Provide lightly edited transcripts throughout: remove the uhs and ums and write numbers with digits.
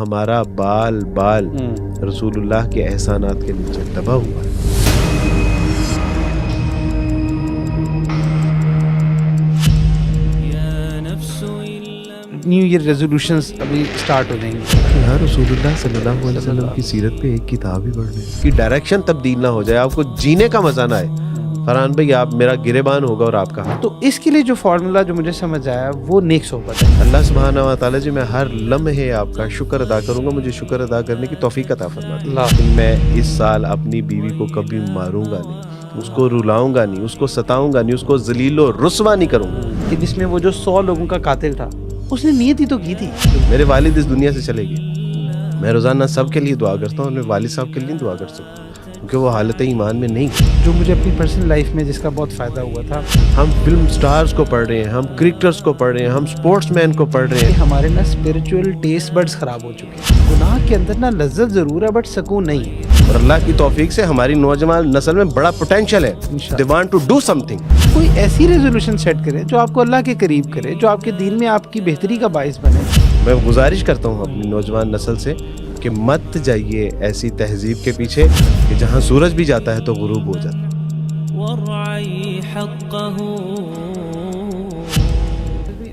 ہمارا بال بال رسول اللہ کے احسانات کے نیچے دبا ہوا ہے. نیو ایئر ریزولوشنز ابھی سٹارٹ ہو جائیں گی. یار رسول اللہ صلی اللہ علیہ وسلم کی سیرت پہ ایک کتاب ہی پڑھ لیں کہ ڈائریکشن تبدیل نہ ہو جائے, آپ کو جینے کا مزہ نہ آئے. فرحان بھائی آپ میرا گریبان ہوگا اور آپ کا ہاتھ. تو اس کے لیے جو فارمولا جو مجھے سمجھ آیا وہ نیک صحبت ہے. اللہ سبحانہ و تعالیٰ جی میں ہر لمحے آپ کا شکر ادا کروں گا, مجھے شکر ادا کرنے کی توفیق عطا فرما دیں. میں اس سال اپنی بیوی کو کبھی ماروں گا نہیں, اس کو رلاؤں گا نہیں, اس کو ستاؤں گا نہیں, اس کو ذلیل و رسوا نہیں کروں گا. کہ جس میں وہ جو 100 لوگوں کا قاتل تھا اس نے نیت ہی تو کی تھی. میرے والد اس دنیا سے چلے گئے, میں روزانہ سب کے لیے دعا کرتا ہوں, میں والد صاحب کے لیے دعا کر سکتا ہوں کیونکہ وہ حالت ایمان میں نہیں. جو مجھے اپنی پرسنل لائف میں جس کا بہت فائدہ ہوا تھا, ہم فلم سٹارز کو پڑھ رہے ہیں, ہم کرکٹرز کو پڑھ رہے ہیں, ہم سپورٹس مین کو پڑھ رہے ہیں. ہمارے نا اسپرچول ٹیسٹ بڈز خراب ہو چکے ہیں. گناہ کے اندر نا لذت ضرور ہے بٹ سکون نہیں ہے. اور اللہ کی توفیق سے ہماری نوجوان نسل میں بڑا پوٹینشیل ہے. They want to do something. کوئی ایسی ریزولوشن سیٹ کرے جو آپ کو اللہ کے قریب کرے, جو آپ کے دین میں آپ کی بہتری کا باعث بنے. میں گزارش کرتا ہوں اپنی نوجوان نسل سے کہ مت جائیے ایسی تہذیب کے پیچھے کہ جہاں سورج بھی جاتا ہے تو غروب ہو جاتا ہے.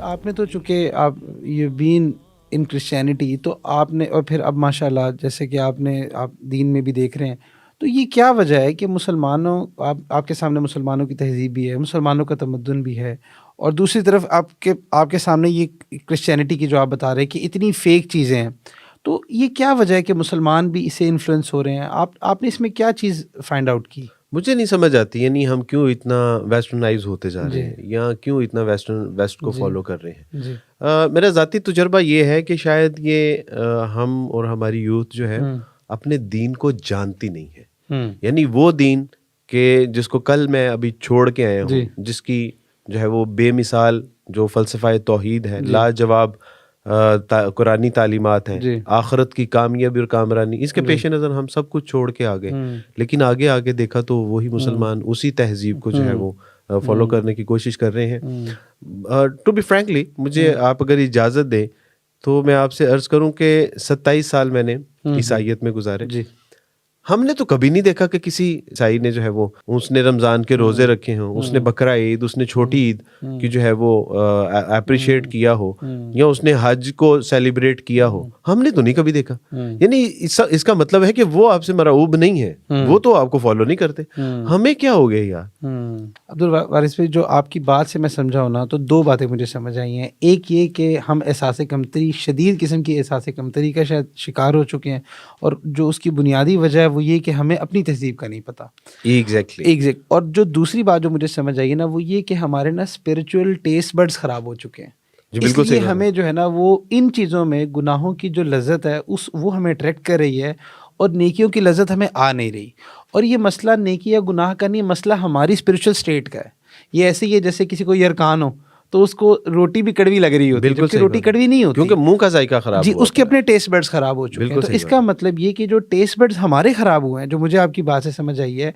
آپ نے تو چونکہ آپ یہ بین ان کرسچینٹی تو آپ نے, اور پھر اب ماشاءاللہ جیسے کہ آپ دین میں بھی دیکھ رہے ہیں, تو یہ کیا وجہ ہے کہ مسلمانوں آپ کے سامنے مسلمانوں کی تہذیب بھی ہے, مسلمانوں کا تمدن بھی ہے, اور دوسری طرف آپ کے سامنے یہ کرسچینٹی کی جو آپ بتا رہے ہیں کہ اتنی فیک چیزیں ہیں, تو یہ کیا وجہ ہے کہ مسلمان بھی اسے انفلوئنس ہو رہے ہیں؟ آپ نے اس میں کیا چیز فائنڈ آؤٹ کی؟ مجھے نہیں سمجھ آتی, یعنی ہم کیوں اتنا ویسٹرنائز ہوتے جا رہے ہیں یا کیوں اتنا ویسٹ کو فالو کر رہے ہیں. میرا ذاتی تجربہ یہ ہے کہ شاید یہ ہم اور ہماری یوتھ جو ہے اپنے دین کو جانتی نہیں ہے. یعنی وہ دین کہ جس کو کل میں ابھی چھوڑ کے آیا ہوں, جس کی جو ہے وہ بے مثال جو فلسفہ توحید ہے, لاجواب قرآنی تعلیمات ہیں, آخرت کی کامیابی اور کامرانی, اس کے پیش نظر ہم سب کچھ چھوڑ کے آگے. لیکن آگے دیکھا تو وہی مسلمان اسی تہذیب کو جو ہے وہ فالو کرنے کی کوشش کر رہے ہیں. ٹو بی فرینکلی مجھے آپ اگر اجازت دیں تو میں آپ سے عرض کروں کہ 27 سال میں نے عیسائیت میں گزارے. ہم نے تو کبھی نہیں دیکھا کہ کسی عیسائی نے جو ہے وہ اس نے رمضان کے روزے رکھے ہوں, اس نے بقرہ عید, اس نے چھوٹی عید کی جو ہے وہ اپریشیٹ کیا ہو, یا اس نے حج کو سیلیبریٹ کیا ہو. ہم نے تو نہیں کبھی دیکھا. یعنی اس کا مطلب ہے کہ وہ آپ سے مرعوب نہیں ہے, وہ تو آپ کو فالو نہیں کرتے. ہمیں کیا ہو گیا یار؟ عبدالوارث بھائی, جو آپ کی بات سے میں سمجھا ہوں نا, تو 2 باتیں مجھے سمجھ آئی ہیں. ایک یہ کہ ہم احساس کمتری, شدید قسم کی احساس کمتری کا شاید شکار ہو چکے ہیں, اور جو اس کی بنیادی وجہ ہے وہ یہ کہ ہمیں اپنی تہذیب کا نہیں پتہ. ایگزیکٹلی. اور جو دوسری بات جو مجھے سمجھ آئی ہے نا, وہ یہ کہ ہمارے نا اسپرچول ٹیسٹ بڈز خراب ہو چکے ہیں. اس لیے ہمیں جو ہے نا وہ ان چیزوں میں گناہوں کی جو لذت ہے وہ ہمیں اٹریکٹ کر رہی ہے, اور نیکیوں کی لذت ہمیں آ نہیں رہی. اور یہ مسئلہ نیکی یا گناہ کا نہیں, مسئلہ ہماری اسپرچول اسٹیٹ کا ہے. یہ ایسے ہی ہے جیسے کسی کو یرکان ہو تو اس کو روٹی بھی کڑوی لگ رہی ہوتی ہے, جبکہ روٹی کڑوی نہیں ہوتی کیونکہ منہ کا ذائقہ خراب جی, اس کے اپنے ٹیسٹ بڈز خراب ہو چکے ہیں. تو اس کا مطلب یہ کہ جو ٹیسٹ بڈز ہمارے خراب ہوئے ہیں, جو مجھے آپ کی بات سے سمجھ آئی ہے,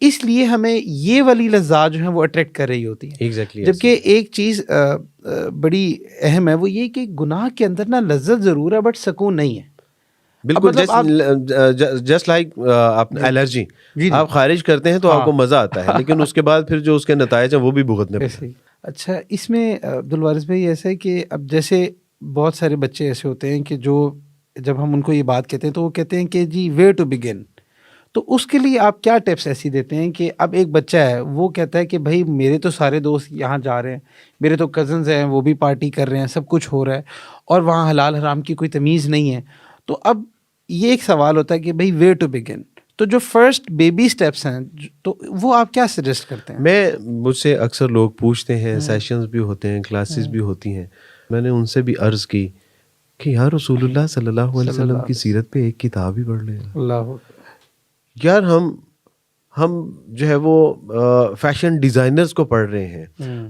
اس لیے ہمیں یہ والی لذات جو ہیں وہ اٹریکٹ کر رہی ہوتی ہیں. جبکہ ایک چیز بڑی اہم ہے, وہ یہ کہ گناہ کے اندر نا لذت ضرور ہے بٹ سکون نہیں ہے. بالکل جسٹ لائک الرجی, آپ خارج کرتے ہیں تو آپ کو مزہ آتا ہے, لیکن اس کے بعد پھر جو اس کے نتائج ہیں وہ بھی بھگتنے پڑتے ہیں. اچھا, اس میں عبدالوارث بھائی ایسا ہے کہ اب جیسے بہت سارے بچے ایسے ہوتے ہیں کہ جو جب ہم ان کو یہ بات کہتے ہیں تو وہ کہتے ہیں کہ جی ویئر ٹو بگن. تو اس کے لیے آپ کیا ٹپس ایسی دیتے ہیں کہ اب ایک بچہ ہے وہ کہتا ہے کہ بھائی میرے تو سارے دوست یہاں جا رہے ہیں, میرے تو کزنز ہیں وہ بھی پارٹی کر رہے ہیں, سب کچھ ہو رہا ہے, اور وہاں حلال حرام کی کوئی تمیز نہیں ہے. تو اب یہ ایک سوال ہوتا ہے کہ بھائی ویئر ٹو بگن, تو جو فرسٹ بیبی سٹیپس ہیں تو وہ آپ کیا سجیسٹ کرتے ہیں؟ مجھ سے اکثر لوگ پوچھتے ہیں, سیشنز بھی ہوتے ہیں, کلاسز بھی ہوتی ہیں, میں نے ان سے بھی عرض کی کہ یار رسول اللہ صلی اللہ علیہ وسلم کی سیرت پہ ایک کتاب ہی پڑھ لیں. یار ہم جو ہے وہ فیشن ڈیزائنرز کو پڑھ رہے ہیں,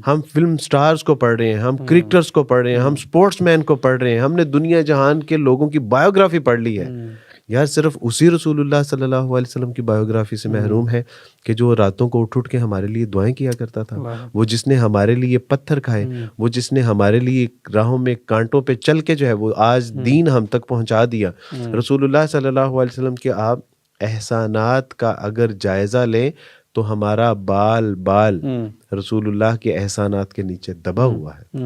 ہم فلم سٹارز کو پڑھ رہے ہیں, ہم کرکٹرز کو پڑھ رہے ہیں, ہم سپورٹس مین کو پڑھ رہے ہیں, ہم نے دنیا جہان کے لوگوں کی بایوگرافی پڑھ لی ہے. یار صرف اسی رسول اللہ صلی اللہ علیہ وسلم کی بایوگرافی سے محروم ہے کہ جو راتوں کو اٹھ کے ہمارے لیے دعائیں کیا کرتا تھا, وہ جس نے ہمارے لیے پتھر کھائے, وہ جس نے ہمارے لیے راہوں میں کانٹوں پہ چل کے جو ہے وہ آج دین ہم تک پہنچا دیا. رسول اللہ صلی اللہ علیہ وسلم کے آپ احسانات کا اگر جائزہ لیں تو ہمارا بال بال رسول اللہ کے احسانات کے نیچے دبا ہوا ہے.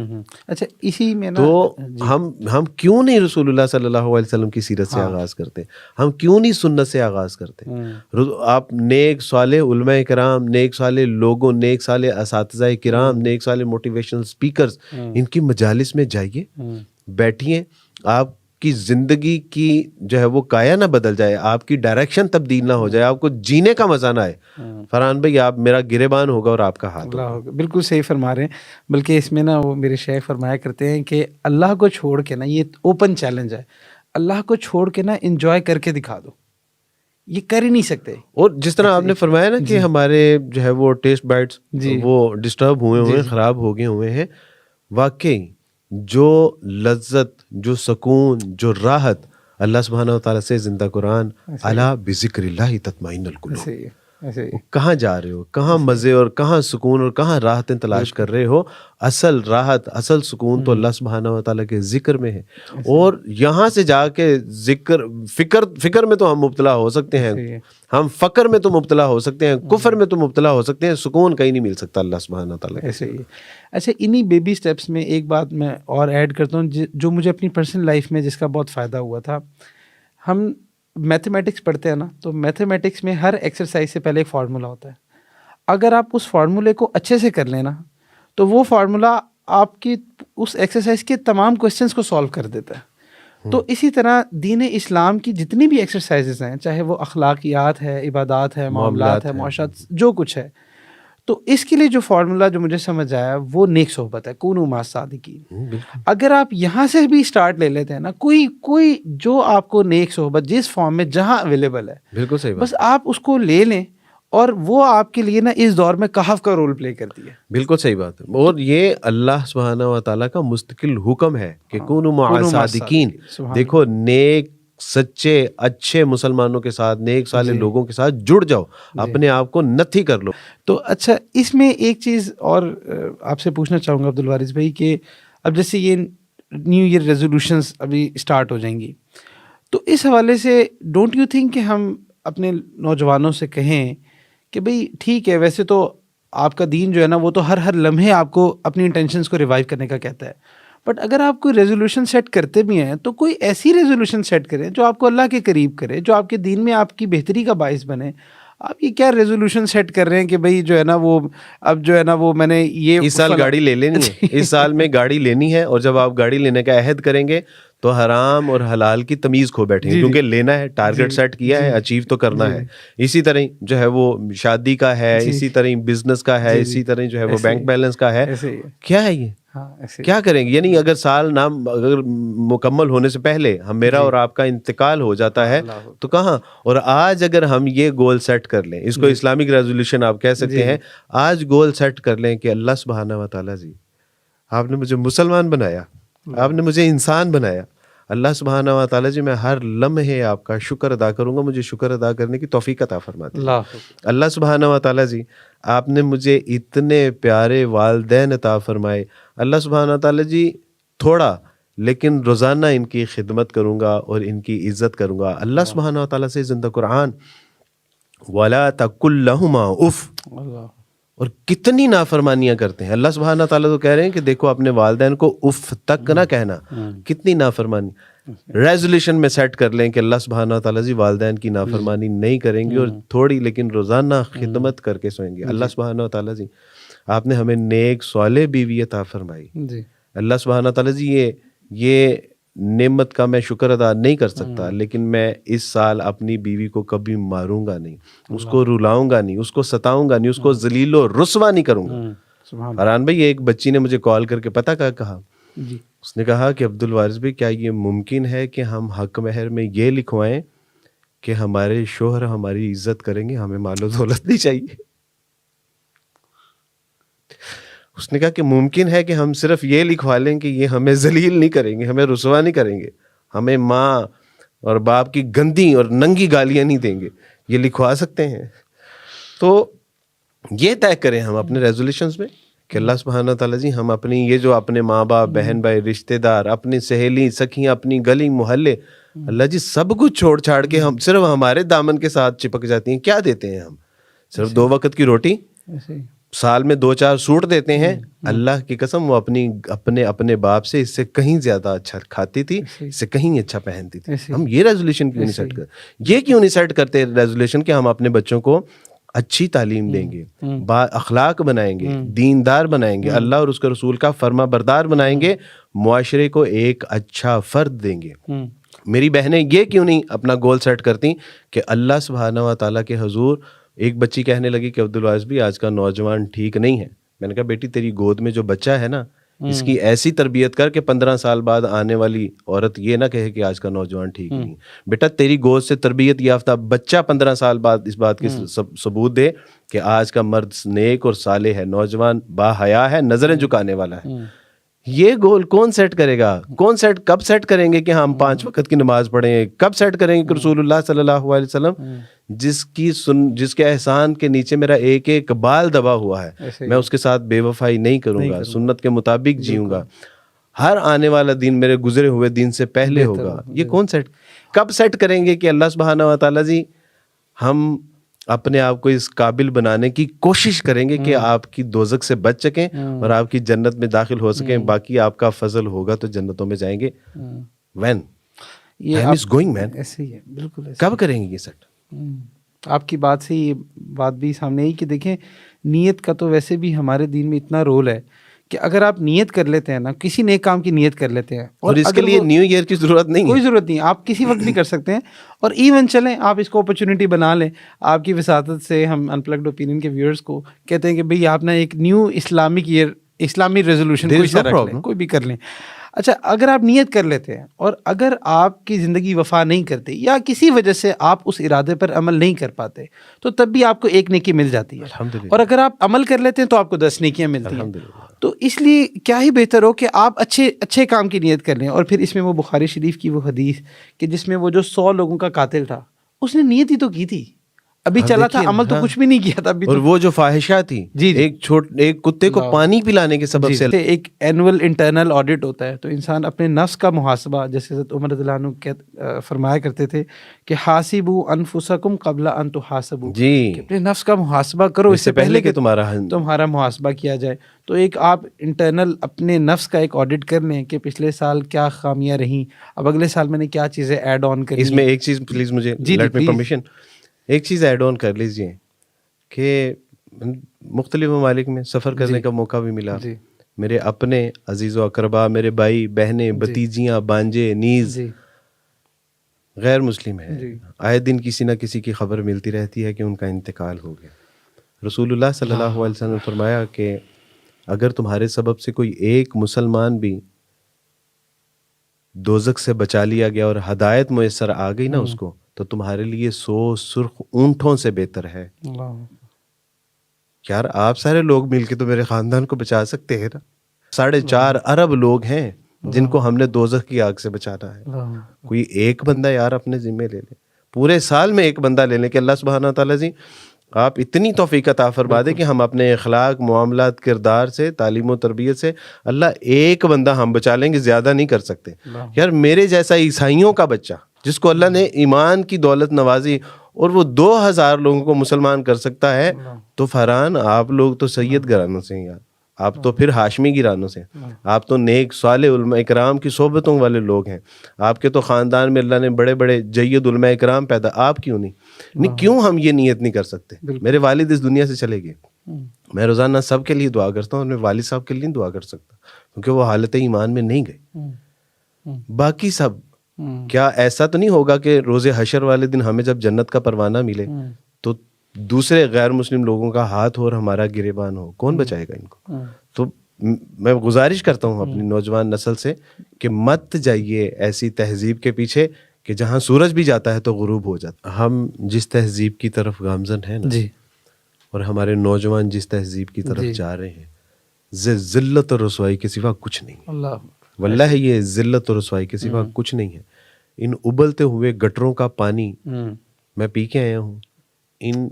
اچھا اسی میں تو ہم کیوں نہیں رسول اللہ صلی اللہ علیہ وسلم کی سیرت سے آغاز کرتے, ہم کیوں نہیں سنت سے آغاز کرتے. آپ نیک صالح علماء کرام, نیک صالح لوگوں, نیک صالح اساتذہ کرام, نیک صالح موٹیویشنل سپیکرز, ان کی مجالس میں جائیے, بیٹھیے, آپ کی زندگی کی جو ہے وہ کایا نہ بدل جائے, آپ کی ڈائریکشن تبدیل نہ ہو جائے, آپ کو جینے کا مزہ نہ آئے. فرحان بھائی آپ میرا گریبان ہوگا اور آپ کا ہاتھ ہوگا. بالکل صحیح فرما رہے ہیں. بلکہ اس میں نا وہ میرے شیخ فرمایا کرتے ہیں کہ اللہ کو چھوڑ کے نا, یہ اوپن چیلنج ہے, اللہ کو چھوڑ کے نا انجوائے کر کے دکھا دو, یہ کر ہی نہیں سکتے. اور جس طرح آپ نے فرمایا نا کہ ہمارے جو ہے وہ ٹیسٹ بائٹس وہ ڈسٹرب ہوئے ہیں, خراب ہو گئے ہوئے ہیں, واقعی جو لذت, جو سکون, جو راحت اللہ سبحانہ و تعالیٰ سے زندہ قرآن, الا بذکر اللہ تطمئن القلوب. کہاں جا رہے ہو, کہاں مزے اور کہاں سکون اور کہاں راحتیں تلاش کر رہے ہو؟ اصل راحت, اصل سکون تو اللہ سبحانہ و تعالیٰ کے ذکر میں ہے. اور یہاں سے جا کے ذکر, فکر میں تو ہم مبتلا ہو سکتے ہیں, ہم فقر میں تو مبتلا ہو سکتے ہیں, کفر میں تو مبتلا ہو سکتے ہیں, سکون کہیں نہیں مل سکتا اللہ سبحانہ و تعالیٰ کے. اچھا انہی بیبی سٹیپس میں ایک بات میں اور ایڈ کرتا ہوں جو مجھے اپنی پرسنل لائف میں جس کا بہت فائدہ ہوا تھا. ہم میتھمیٹکس پڑھتے ہیں نا, تو میتھمیٹکس میں ہر ایکسرسائز سے پہلے ایک فارمولا ہوتا ہے. اگر آپ اس فارمولے کو اچھے سے کر لینا تو وہ فارمولا آپ کی اس ایکسرسائز کے تمام کوسچنس کو سالو کر دیتا ہے. تو اسی طرح دین اسلام کی جتنی بھی ایکسرسائزز ہیں, چاہے وہ اخلاقیات ہے, عبادات ہے, معاملات ہے, معاشرت, جو کچھ ہے, تو اس کے لیے جو فارمولا جو مجھے سمجھ آیا وہ نیک صحبت ہے, کونوا مع الصادقین. اگر آپ یہاں سے بھی اسٹارٹ لے لیتے ہیں نا, کوئی جو آپ کو نیک صحبت جس فارم میں جہاں اویلیبل ہے, بالکل صحیح بات, بس آپ اس کو لے لیں اور وہ آپ کے لیے نا اس دور میں کہف کا رول پلے کرتی ہے. بالکل صحیح بات ہے. اور یہ اللہ سبحانہ و تعالیٰ کا مستقل حکم ہے کہ کونوا مع الصادقین. دیکھو نیک سچے اچھے مسلمانوں کے ساتھ, نیک صالح لوگوں کے ساتھ جڑ جاؤ, اپنے آپ کو نتھی کر لو. تو اچھا اس میں ایک چیز اور آپ سے پوچھنا چاہوں گا عبدالوارث بھائی, کہ اب جیسے یہ نیو ایئر ریزولوشنز ابھی اسٹارٹ ہو جائیں گی, تو اس حوالے سے ڈونٹ یو تھنک کہ ہم اپنے نوجوانوں سے کہیں کہ بھئی ٹھیک ہے, ویسے تو آپ کا دین جو ہے نا وہ تو ہر لمحے آپ کو اپنی انٹینشنز کو ریوائیو کرنے کا کہتا ہے, بٹ اگر آپ کوئی ریزولوشن سیٹ کرتے بھی ہیں تو کوئی ایسی ریزولوشن سیٹ کریں جو آپ کو اللہ کے قریب کرے, جو آپ کے دین میں آپ کی بہتری کا باعث بنے. آپ یہ کیا ریزولوشن سیٹ کر رہے ہیں کہ بھئی جو ہے نا وہ اب جو ہے نا وہ میں نے یہ اس سال گاڑی لے لینی ہے, اس سال میں گاڑی لینی ہے, اور جب آپ گاڑی لینے کا عہد کریں گے تو حرام اور حلال کی تمیز کھو بیٹھیں گے, کیونکہ لینا ہے, ٹارگٹ سیٹ کیا ہے, اچیو تو کرنا ہے. اسی طرح جو ہے وہ شادی کا ہے, اسی طرح بزنس کا ہے, اسی طرح جو ہے وہ بینک بیلنس کا ہے. کیا ہے یہ, کیا کریں گے؟ یعنی اگر سال نام اگر مکمل ہونے سے پہلے میرا اور آپ کا انتقال ہو جاتا ہے تو کہاں. اور آج اگر ہم یہ گول سیٹ کر لیں, اس کو اسلامک ریزولوشن آپ کہہ سکتے ہیں, آج گول سیٹ کر لیں کہ اللہ سبحانہ و تعالیٰ جی آپ نے مجھے مسلمان بنایا, آپ نے مجھے انسان بنایا, اللہ سبحانہ و تعالیٰ جی میں ہر لمحے آپ کا شکر ادا کروں گا, مجھے شکر ادا کرنے کی توفیق عطا فرما دیجیے. اللہ سبحانہ و تعالیٰ جی آپ نے مجھے اتنے پیارے والدین عطا فرمائے, اللہ سبحانہ و تعالیٰ جی تھوڑا لیکن روزانہ ان کی خدمت کروں گا اور ان کی عزت کروں گا. اللہ سبحانہ و تعالیٰ سے زندہ قرآن وَلَا تَقُلْ لَهُمَا اُف, اور کتنی نافرمانیاں کرتے ہیں. اللہ سبحانہ تعالیٰ تو کہہ رہے ہیں کہ دیکھو اپنے والدین کو اف تک نہ کہنا, کتنی نافرمانی. ریزولوشن میں سیٹ کر لیں کہ اللہ سبحانہ تعالیٰ جی والدین کی نافرمانی نہیں کریں گے, اور تھوڑی لیکن روزانہ خدمت کر کے سوئیں گے. اللہ سبحانہ تعالیٰ جی آپ نے ہمیں نیک صالح بیوی عطا فرمائی. اللہ سبحانہ تعالیٰ جی یہ نعمت کا میں شکر ادا نہیں کر سکتا, لیکن میں اس سال اپنی بیوی کو کبھی ماروں گا نہیں, اس کو رلاؤں گا نہیں, اس کو ستاؤں گا نہیں, اس کو ذلیل و رسوا نہیں کروں گا. فرحان بھائی ایک بچی نے مجھے کال کر کے پتہ کیا کہا, اس نے کہا کہ عبدالوارث بھائی کیا یہ ممکن ہے کہ ہم حق مہر میں یہ لکھوائیں کہ ہمارے شوہر ہماری عزت کریں گے, ہمیں مال و دولت نہیں چاہیے. اس نے کہا کہ ممکن ہے کہ ہم صرف یہ لکھوا لیں کہ یہ ہمیں ذلیل نہیں کریں گے, ہمیں رسوا نہیں کریں گے, ہمیں ماں اور باپ کی گندی اور ننگی گالیاں نہیں دیں گے, یہ لکھوا سکتے ہیں. تو یہ طے کریں ہم اپنے ریزولیشنز میں کہ اللہ سبحانہ تعالیٰ جی ہم اپنی یہ جو اپنے ماں باپ, بہن بھائی, رشتہ دار, اپنی سہیلی سکھیاں, اپنی گلی محلے, اللہ جی سب کچھ چھوڑ چھاڑ کے ہم صرف ہمارے دامن کے ساتھ چپک جاتی ہیں. کیا دیتے ہیں ہم؟ صرف 2 وقت کی روٹی, سال میں 2-4 سوٹ دیتے ہیں. اللہ کی قسم وہ اپنے باپ سے اس سے کہیں زیادہ اچھا کھاتی تھی, اس سے کہیں اچھا پہنتی تھی. ہم یہ ریزولیشن کیوں نہیں سیٹ کرتے؟ یہ کیوں نہیں سیٹ کرتے ریزولیشن کہ ہم اپنے بچوں کو اچھی تعلیم دیں گے, با اخلاق بنائیں گے, دیندار بنائیں گے, اللہ اور اس کے رسول کا فرما بردار بنائیں گے, معاشرے کو ایک اچھا فرد دیں گے. میری بہنیں یہ کیوں نہیں اپنا گول سیٹ کرتی کہ اللہ سبحانہ و تعالیٰ کے حضور. ایک بچی کہنے لگی کہ عبدالواعظ بھی آج کا نوجوان ٹھیک نہیں ہے. میں نے کہا بیٹی تیری گود میں جو بچہ ہے نا, اس کی ایسی تربیت کر کہ 15 سال بعد آنے والی عورت یہ نہ کہے کہ آج کا نوجوان ٹھیک نہیں. بیٹا تیری گود سے تربیت یافتہ بچہ 15 سال بعد اس بات کی ثبوت دے کہ آج کا مرد نیک اور صالح ہے, نوجوان با حیا ہے, نظریں جھکانے والا ہے. یہ گول کون سیٹ کرے گا؟ کب سیٹ کریں گے کہ ہم 5 وقت کی نماز پڑھیں؟ کب سیٹ کریں گے کہ رسول اللہ صلی اللہ علیہ وسلم جس کے احسان کے نیچے میرا ایک ایک بال دبا ہوا ہے, میں اس کے ساتھ بے وفائی نہیں کروں گا, سنت کے مطابق جیوں گا, ہر آنے والا دین میرے گزرے ہوئے دین سے پہلے ہوگا. یہ کب سیٹ کریں گے کہ اللہ سبحانہ و تعالیٰ جی ہم اپنے آپ کو اس قابل بنانے کی کوشش کریں گے کہ آپ کی دوزخ سے بچ سکیں اور آپ کی جنت میں داخل ہو سکیں. باقی آپ کا فضل ہوگا تو جنتوں میں جائیں گے. وین ٹائم از گوئنگ مین. ایسے ہی ہے, بالکل. کب کریں گے یہ سیٹ؟ آپ کی بات سے یہ بات بھی سامنے آئی کہ دیکھیں نیت کا تو ویسے بھی ہمارے دین میں اتنا رول ہے کہ اگر آپ نیت کر لیتے ہیں نا, کسی نیک کام کی نیت کر لیتے ہیں, اور اس کے لیے نیو ایئر کی ضرورت نہیں ہے, کوئی ضرورت نہیں, آپ کسی وقت بھی کر سکتے ہیں. اور ایون چلیں آپ اس کو اپرچونٹی بنا لیں. آپ کی وساطت سے ہم ان پلگڈ اوپینین کے ویورز کو کہتے ہیں کہ بھئی آپ نا ایک نیو اسلامک ایئر, اسلامی ریزولوشن کوئی بھی کر لیں. اچھا, اگر آپ نیت کر لیتے ہیں اور اگر آپ کی زندگی وفا نہیں کرتے یا کسی وجہ سے آپ اس ارادے پر عمل نہیں کر پاتے تو تب بھی آپ کو 1 نیکی مل جاتی ہے. اور اگر آپ عمل کر لیتے ہیں تو آپ کو 10 نیکیاں ملتی ہیں. تو اس لیے کیا ہی بہتر ہو کہ آپ اچھے کام کی نیت کر لیں. اور پھر اس میں وہ بخاری شریف کی وہ حدیث کہ جس میں وہ جو 100 لوگوں کا قاتل تھا, اس نے نیت ہی تو کی تھی, ابھی چلا تھا, عمل تو کچھ بھی نہیں کیا تھا. اور وہ جو فاحشہ تھی, ایک کتے کو پانی پلانے کے سبب سے. ایک اینول انٹرنل آڈٹ ہوتا ہے, تو انسان اپنے نفس کا محاسبہ, جیسے حضرت عمر رضی اللہ عنہ فرمایا کرتے تھے کہ حاسبوا انفسکم قبل ان تحاسبوا, کہ اپنے نفس کا محاسبہ کرو اس سے پہلے کہ تمہارا محاسبہ کیا جائے. تو ایک آپ انٹرنل اپنے نفس کا ایک آڈٹ کر لیں کہ پچھلے سال کیا خامیاں رہیں, اب اگلے سال میں نے کیا چیزیں ایڈ آن کرنی. اس میں ایک چیز پلیز مجھے لیٹ می پرمیشن, ایک چیز ایڈ آن کر لیجئے کہ مختلف ممالک میں سفر کرنے کا موقع بھی ملا. میرے اپنے عزیز و اقربا, میرے بھائی بہنیں, بھتیجیاں, بانجے, نیز غیر مسلم ہیں, آئے دن کسی نہ کسی کی خبر ملتی رہتی ہے کہ ان کا انتقال ہو گیا. رسول اللہ صلی اللہ علیہ وسلم نے فرمایا کہ اگر تمہارے سبب سے کوئی ایک مسلمان بھی دوزخ سے بچا لیا گیا اور ہدایت میسر آ گئی نا اس کو, تو تمہارے لیے 100 سرخ اونٹوں سے بہتر ہے. یار آپ سارے لوگ مل کے تو میرے خاندان کو بچا سکتے ہیں نا. 4.5 ارب لوگ ہیں جن کو ہم نے دوزخ کی آگ سے بچانا ہے. کوئی ایک بندہ یار اپنے ذمہ لے لے, پورے سال میں ایک بندہ لے لیں کہ اللہ سبحانہ تعالیٰ جی آپ اتنی توفیق عطا فرما دے کہ ہم اپنے اخلاق, معاملات, کردار سے, تعلیم و تربیت سے اللہ ایک بندہ ہم بچا لیں گے, زیادہ نہیں کر سکتے. یار میرے جیسا عیسائیوں کا بچہ جس کو اللہ نے ایمان کی دولت نوازی اور وہ 2000 لوگوں کو مسلمان کر سکتا ہے, تو فرحان آپ لوگ تو سید گھرانوں سے ہیں یار, آپ تو پھر ہاشمی گھرانوں سے, آپ تو نیک صالح علماء اکرام کی صحبتوں والے لوگ ہیں. آپ کے تو خاندان میں اللہ نے بڑے بڑے جید علماء اکرام پیدا, آپ کیوں نہیں کیوں ہم یہ نیت نہیں کر سکتے؟ میرے والد اس دنیا سے چلے گئے, میں روزانہ سب کے لیے دعا کرتا ہوں, اور میں والد صاحب کے لیے نہیں دعا کر سکتا کیونکہ وہ حالت ایمان میں نہیں گئے. باقی سب کیا ایسا تو نہیں ہوگا کہ روز حشر والے دن ہمیں جب جنت کا پروانہ ملے تو دوسرے غیر مسلم لوگوں کا ہاتھ اور ہمارا گریبان ہو؟ کون بچائے گا ان کو؟ تو میں گزارش کرتا ہوں اپنی نوجوان نسل سے کہ مت جائیے ایسی تہذیب کے پیچھے کہ جہاں سورج بھی جاتا ہے تو غروب ہو جاتا. ہم جس تہذیب کی طرف گامزن ہیں نا, اور ہمارے نوجوان جس تہذیب کی طرف جا رہے ہیں, ذلت اور رسوائی کے سوا کچھ نہیں. واللہ یہ ذلت اور رسوائی کے سوا کچھ نہیں ہے. ان ابلتے ہوئے گٹروں کا پانی میں پی کے آیا ہوں, ان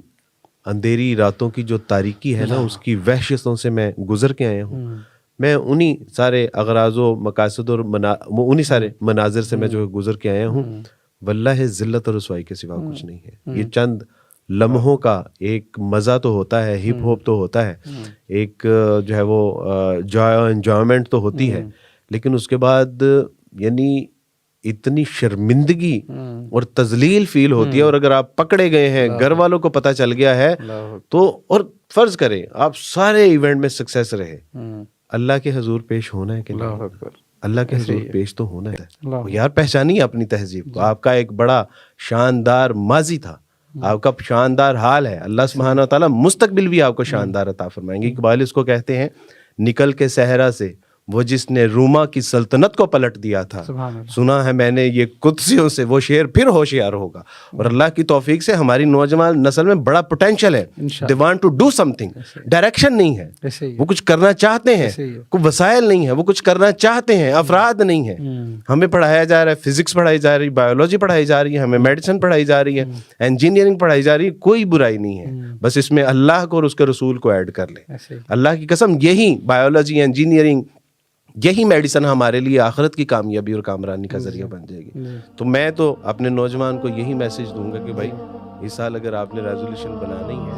اندھیری راتوں کی جو تاریکی ہے نا اس کی وحشتوں سے میں گزر کے آیا ہوں. میں انہی سارے اغراض و مقاصد اور انہی سارے مناظر سے میں جو گزر کے آیا ہوں. واللہ ذلت اور رسوائی کے سوا کچھ نہیں ہے. یہ چند لمحوں کا ایک مزہ تو ہوتا ہے, ہپ ہاپ تو ہوتا ہے, ایک جو ہے وہ انجوائمنٹ تو ہوتی ہے, لیکن اس کے بعد یعنی اتنی شرمندگی اور تذلیل فیل ہوتی ہے. اور اگر آپ پکڑے گئے ہیں, گھر والوں کو پتہ چل گیا ہے تو, اور فرض کریں آپ سارے ایونٹ میں سکسیس رہے, اللہ کے حضور پیش ہونا ہے کہ نہیں؟ اللہ کے حضور پیش تو ہونا ہے یار. پہچانیے اپنی تہذیب کو. آپ کا ایک بڑا شاندار ماضی تھا, آپ کا شاندار حال ہے. اللہ سبحانہ و تعالیٰ مستقبل بھی آپ کو شاندار عطا فرمائیں گے. اقبال اس کو کہتے ہیں, نکل کے صحرا سے وہ جس نے روما کی سلطنت کو پلٹ دیا تھا, سنا ہے میں نے یہ قدسیوں سے وہ شیر پھر ہوشیار ہوگا. اور اللہ کی توفیق سے ہماری نوجوان نسل میں بڑا پوٹینشیل ہے. They want to do something, direction نہیں ہے, وہ کچھ کرنا چاہتے ہیں, کوئی وسائل نہیں ہے, وہ کچھ کرنا چاہتے ہیں, افراد نہیں ہے. ہمیں پڑھایا جا رہا ہے, فزکس پڑھائی جا رہی ہے, بایولوجی پڑھائی جا رہی ہے, ہمیں میڈیسن پڑھائی جا رہی ہے, انجینئرنگ پڑھائی جا رہی ہے, کوئی برائی نہیں ہے. بس اس میں اللہ کو اور اس کے رسول کو ایڈ کر لیں. اللہ کی قسم یہی بایولوجی, انجینئرنگ, یہی میڈیسن ہمارے لیے آخرت کی کامیابی اور کامرانی کا ذریعہ بن جائے گی. تو میں تو اپنے نوجوان کو یہی میسج دوں گا کہ بھائی اس سال اگر آپ نے ریزولوشن بنانا ہی ہے